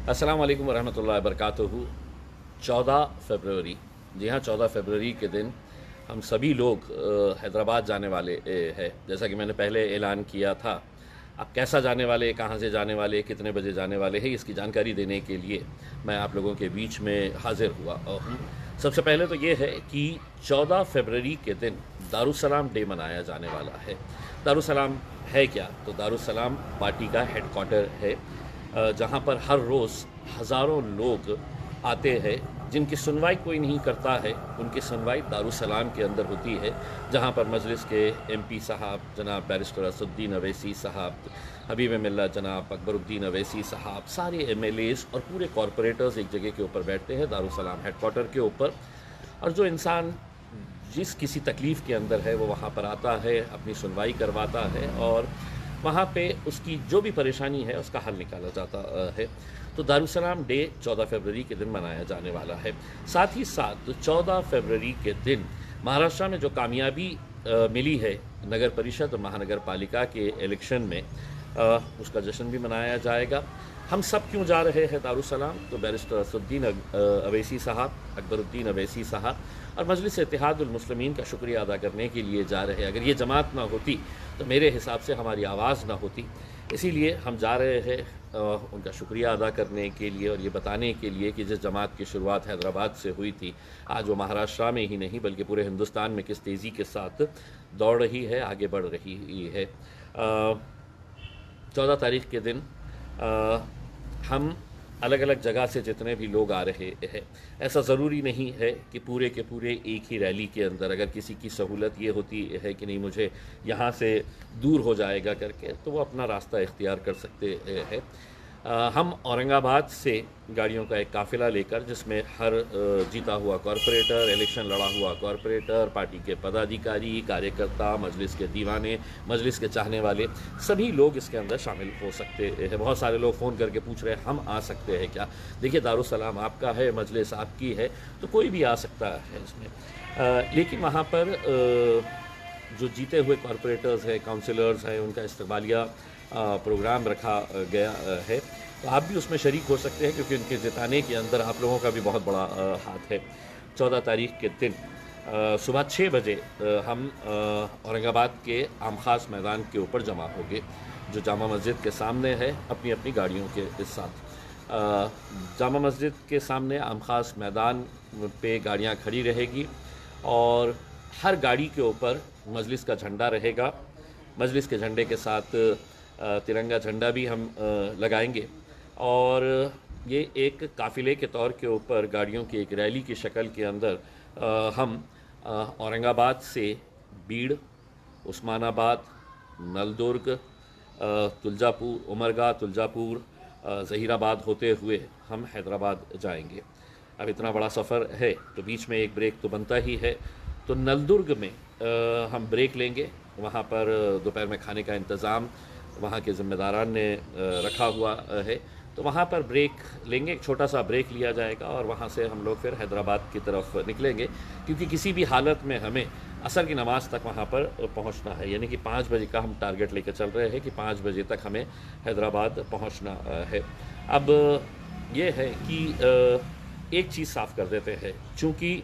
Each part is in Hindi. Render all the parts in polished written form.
अस्सलाम वालेकुम वरहमतुल्लाहि वबरकातुहू। 14 फरवरी, जी हाँ, 14 फरवरी के दिन हम सभी लोग हैदराबाद जाने वाले हैं। जैसा कि मैंने पहले ऐलान किया था, अब कैसा जाने वाले, कहाँ से जाने वाले, कितने बजे जाने वाले हैं, इसकी जानकारी देने के लिए मैं आप लोगों के बीच में हाजिर हुआ हूँ। सबसे पहले तो ये है कि 14 फरवरी के दिन दारुसलाम डे मनाया जाने वाला है। दारुसलाम है क्या? तो दारुसलाम पार्टी का हेडक्वार्टर है, जहाँ पर हर रोज़ हज़ारों लोग आते हैं जिनकी सुनवाई कोई नहीं करता है। उनकी सुनवाई दारुसलाम के अंदर होती है, जहाँ पर मजलिस के एमपी साहब जनाब बैरिस्टर असदुद्दीन अवैसी साहब, हबीब मिल्लत जनाब अकबरुद्दीन अवैसी साहब, सारे एमएलएज़ और पूरे कॉरपोरेटर्स एक जगह के ऊपर बैठते हैं दारुसलाम हेडक्वार्टर के ऊपर। और जो इंसान जिस किसी तकलीफ़ के अंदर है वो वहाँ पर आता है, अपनी सुनवाई करवाता है और वहाँ पे उसकी जो भी परेशानी है उसका हल निकाला जाता है। तो दारुसलाम डे 14 फरवरी के दिन मनाया जाने वाला है। साथ ही साथ 14 फरवरी के दिन महाराष्ट्र में जो कामयाबी मिली है नगर परिषद और महानगर पालिका के इलेक्शन में, उसका जश्न भी मनाया जाएगा। हम सब क्यों जा रहे हैं दारुसलाम? तो बैरिस्टर असदुद्दीन अवैसी साहब, अकबरुद्दीन अवैसी साहब और मजलिस इत्तेहादुल मुस्लिमीन का शुक्रिया अदा करने के लिए जा रहे हैं। अगर ये जमात ना होती तो मेरे हिसाब से हमारी आवाज़ ना होती, इसीलिए हम जा रहे हैं उनका शुक्रिया अदा करने के लिए और ये बताने के लिए कि जिस जमात की शुरुआत हैदराबाद से हुई थी, आज वो महाराष्ट्र में ही नहीं बल्कि पूरे हिंदुस्तान में किस तेज़ी के साथ दौड़ रही है, आगे बढ़ रही है। 14 तारीख़ के दिन हम अलग अलग जगह से जितने भी लोग आ रहे हैं, ऐसा ज़रूरी नहीं है कि पूरे के पूरे एक ही रैली के अंदर, अगर किसी की सहूलत ये होती है कि नहीं मुझे यहाँ से दूर हो जाएगा करके, तो वो अपना रास्ता इख्तियार कर सकते हैं। हम औरंगाबाद से गाड़ियों का एक काफ़िला लेकर, जिसमें हर जीता हुआ कॉरपोरेटर, इलेक्शन लड़ा हुआ कॉरपोरेटर, पार्टी के पदाधिकारी, कार्यकर्ता, मजलिस के दीवाने, मजलिस के चाहने वाले, सभी लोग इसके अंदर शामिल हो सकते हैं। बहुत सारे लोग फ़ोन करके पूछ रहे हैं हम आ सकते हैं क्या? देखिए, दारुसलाम आपका है, मजलिस आपकी है, तो कोई भी आ सकता है इसमें। लेकिन वहाँ पर जो जीते हुए कॉरपोरेटर्स हैं, काउंसिलर्स हैं, उनका इस्तकबालिया प्रोग्राम रखा गया है, तो आप भी उसमें शरीक हो सकते हैं, क्योंकि उनके जिताने के अंदर आप लोगों का भी बहुत बड़ा हाथ है। 14 तारीख़ के दिन सुबह 6 बजे हम औरंगाबाद के आम खास मैदान के ऊपर जमा होंगे, जो जामा मस्जिद के सामने है, अपनी अपनी गाड़ियों के साथ। जामा मस्जिद के सामने आम खास मैदान पे गाड़ियाँ खड़ी रहेगी और हर गाड़ी के ऊपर मजलिस का झंडा रहेगा। मजलिस के झंडे के साथ तिरंगा झंडा भी हम लगाएंगे और ये एक काफ़िले के तौर के ऊपर गाड़ियों की एक रैली की शक्ल के अंदर हम औरंगाबाद से बीड़, उस्मानाबाद, नलदुर्ग, तुलजापुर, उमरगा, तुलजापुर, ज़हीराबाद होते हुए हम हैदराबाद जाएंगे। अब इतना बड़ा सफ़र है तो बीच में एक ब्रेक तो बनता ही है। तो नलदुर्ग में हम ब्रेक लेंगे, वहाँ पर दोपहर में खाने का इंतज़ाम वहाँ के ज़िम्मेदारान ने रखा हुआ है, तो वहाँ पर ब्रेक लेंगे, एक छोटा सा ब्रेक लिया जाएगा और वहाँ से हम लोग फिर हैदराबाद की तरफ निकलेंगे, क्योंकि किसी भी हालत में हमें असर की नमाज़ तक वहाँ पर पहुँचना है। यानी कि 5 बजे का हम टारगेट लेकर चल रहे हैं कि 5 बजे तक हमें हैदराबाद पहुँचना है। अब ये है कि एक चीज़ साफ़ कर देते हैं, चूँकि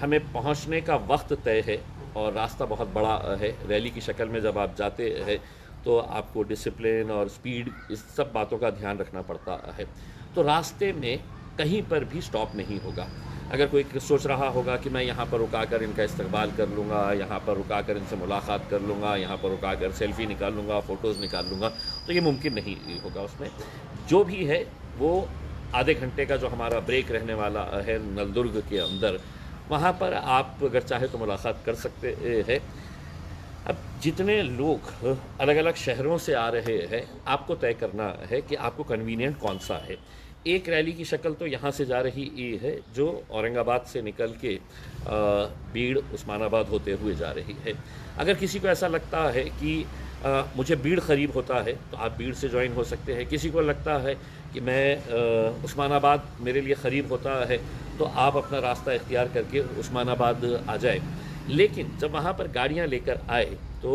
हमें पहुँचने का वक्त तय है और रास्ता बहुत बड़ा है। रैली की शक्ल में जब आप जाते हैं तो आपको डिसिप्लिन और स्पीड, इस सब बातों का ध्यान रखना पड़ता है। तो रास्ते में कहीं पर भी स्टॉप नहीं होगा। अगर कोई सोच रहा होगा कि मैं यहाँ पर रुकाकर इनका इस्तकबाल कर लूँगा, यहाँ पर रुकाकर इनसे मुलाकात कर लूँगा, यहाँ पर रुकाकर सेल्फ़ी निकाल लूँगा, फ़ोटोज़ निकाल लूँगा, तो ये मुमकिन नहीं होगा। उसमें जो भी है वो आधे घंटे का जो हमारा ब्रेक रहने वाला है नलदुर्ग के अंदर, वहाँ पर आप अगर चाहे तो मुलाकात कर सकते हैं। अब जितने लोग अलग अलग शहरों से आ रहे हैं, आपको तय करना है कि आपको कन्वीनियंट कौन सा है। एक रैली की शक्ल तो यहाँ से जा रही है जो औरंगाबाद से निकल के बीड़, उस्मानाबाद होते हुए जा रही है। अगर किसी को ऐसा लगता है कि मुझे बीड़ करीब होता है तो आप बीड़ से ज्वाइन हो सकते हैं। किसी को लगता है कि मैं उस्मानाबाद मेरे लिए करीब होता है तो आप अपना रास्ता इख्तियार करके उस्मानाबाद आ जाए। लेकिन जब वहाँ पर गाड़ियाँ लेकर आए तो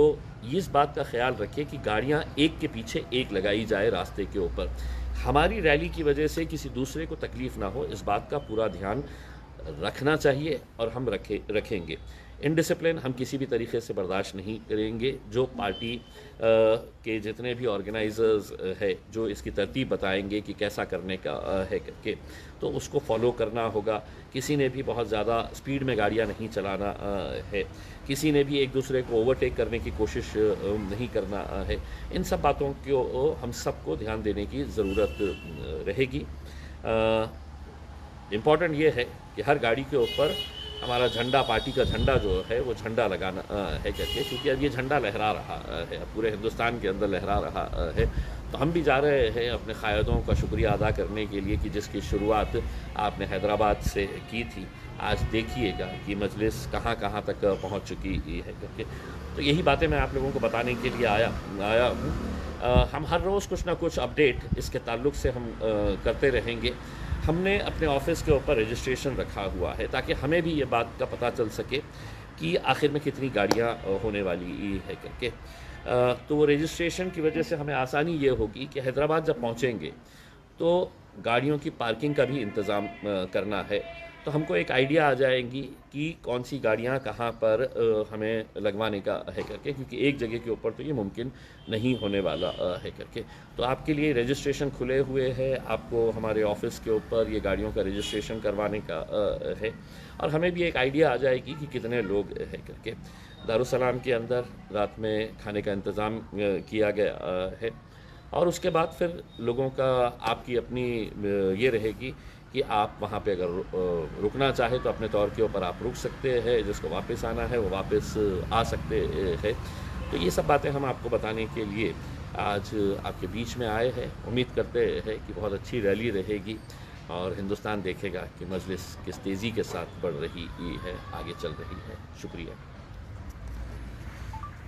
इस बात का ख्याल रखें कि गाड़ियाँ एक के पीछे एक लगाई जाए रास्ते के ऊपर। हमारी रैली की वजह से किसी दूसरे को तकलीफ़ ना हो, इस बात का पूरा ध्यान रखना चाहिए और हम रखेंगे। इनडिसिप्लिन हम किसी भी तरीके से बर्दाश्त नहीं करेंगे। जो पार्टी के जितने भी ऑर्गेनाइजर्स है, जो इसकी तरतीब बताएंगे कि कैसा करने का है करके, तो उसको फॉलो करना होगा। किसी ने भी बहुत ज़्यादा स्पीड में गाड़ियां नहीं चलाना है, किसी ने भी एक दूसरे को ओवरटेक करने की कोशिश नहीं करना है। इन सब बातों को हम सबको ध्यान देने की ज़रूरत रहेगी। इम्पॉर्टेंट ये है कि हर गाड़ी के ऊपर हमारा झंडा, पार्टी का झंडा जो है वो झंडा लगाना है करके, क्योंकि अब ये झंडा लहरा रहा है, पूरे हिंदुस्तान के अंदर लहरा रहा है। तो हम भी जा रहे हैं अपने क़ायदों का शुक्रिया अदा करने के लिए कि जिसकी शुरुआत आपने हैदराबाद से की थी। आज देखिएगा कि मजलिस कहाँ कहाँ तक पहुँच चुकी है करके। तो यही बातें मैं आप लोगों को बताने के लिए आया हूँ। हम हर रोज़ कुछ ना कुछ अपडेट इसके ताल्लुक़ से हम करते रहेंगे। हमने अपने ऑफिस के ऊपर रजिस्ट्रेशन रखा हुआ है ताकि हमें भी ये बात का पता चल सके कि आखिर में कितनी गाड़ियाँ होने वाली है करके। तो वो रजिस्ट्रेशन की वजह से हमें आसानी ये होगी कि हैदराबाद जब पहुँचेंगे तो गाड़ियों की पार्किंग का भी इंतज़ाम करना है। तो हमको एक आइडिया आ जाएगी कि कौन सी गाड़ियाँ कहाँ पर हमें लगवाने का है करके, क्योंकि एक जगह के ऊपर तो ये मुमकिन नहीं होने वाला है करके। तो आपके लिए रजिस्ट्रेशन खुले हुए है, आपको हमारे ऑफिस के ऊपर ये गाड़ियों का रजिस्ट्रेशन करवाने का है, और हमें भी एक आइडिया आ जाएगी कि कितने लोग है करके। दारुसलाम के अंदर रात में खाने का इंतज़ाम किया गया है, और उसके बाद फिर लोगों का आपकी अपनी ये रहेगी कि आप वहाँ पे अगर रुकना चाहे तो अपने तौर के ऊपर आप रुक सकते हैं, जिसको वापस आना है वो वापस आ सकते हैं। तो ये सब बातें हम आपको बताने के लिए आज आपके बीच में आए हैं। उम्मीद करते हैं कि बहुत अच्छी रैली रहेगी और हिंदुस्तान देखेगा कि मजलिस किस तेज़ी के साथ बढ़ रही है, आगे चल रही है। शुक्रिया।